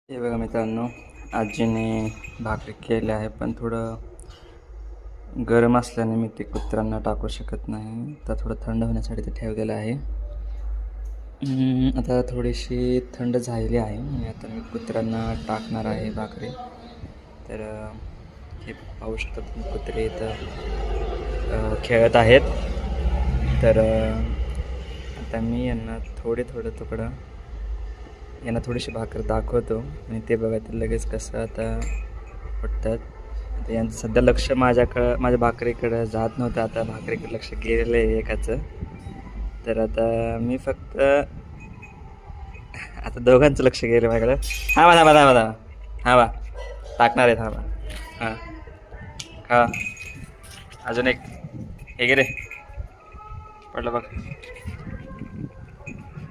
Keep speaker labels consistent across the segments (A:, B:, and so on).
A: हे बघा मित्रांनो, आजीने भाकरी केली आहे, पण थोडं गरम असल्याने मी ते कुत्र्यांना टाकू शकत नाही. तर थोडं थंड होण्यासाठी ते ठेवलेलं आहे. आता थोडीशी थंड झालेली आहे आणि आता मी कुत्र्यांना टाकणार आहे भाकरी. तर हे पाहू शकता तुम्ही, कुत्रे इथं खेळत आहेत. तर आता मी यांना थोडं तुकडं यांना थोडीशी भाकर दाखवतो आणि ते बघा ते लगेच कसं आता उठतात. आता यांचं सध्या लक्ष माझ्या भाकरीकडं जात नव्हतं, आता भाकरीकडे लक्ष गेलेलं आहे एकाचं. तर आता मी फक्त आता दोघांचं लक्ष गेलं माझ्याकडं. हा बा टाकणार आहे, थांबा. हां हा, अजून एक हे गे रे, पडलं बघ.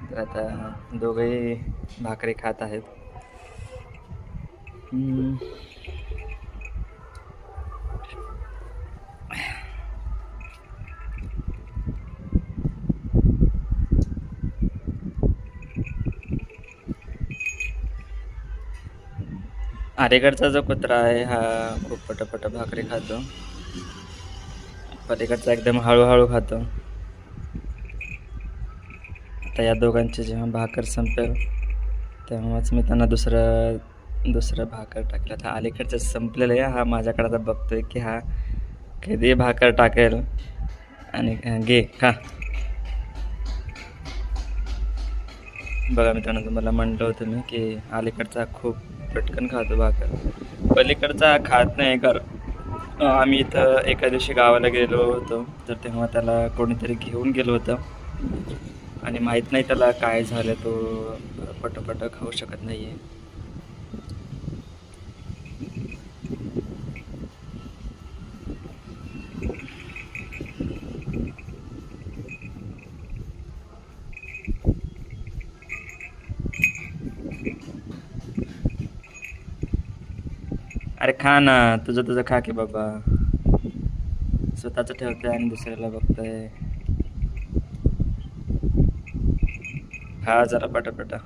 A: तर आता दोघंही भाकरी खात आहेत. अलीकडचा जो कुत्रा आहे हा खूप पटापट भाकरी खातो, पलीकडचा एकदम हळूहळू खातो. आता या दोघांची जेव्हा भाकर संपेल तेव्हाच मी त्यांना दुसरं भाकर टाकेल. आता अलीकडचं संपलेलं आहे, हा माझ्याकडे आता बघतोय की हा कधी भाकर टाकेल. आणि घे खा. बघा मित्रांनो, तुम्हाला म्हटलं होतं मी की अलीकडचा खूप पटकन खातो भाकर, पलीकडचा खात नाही. आम्ही इथं एका दिवशी गावाला गेलो होतो, तर तेव्हा त्याला कोणीतरी घेऊन गेलो होतं आणि माहीत नाही त्याला काय झालं, तो पटपट खाऊ शकत नाही आहे. अरे खा ना, तुझं खा की बाबा. स्वतःचं ठेवतंय आणि दुसऱ्याला बघतंय. खा जरा पटापटा.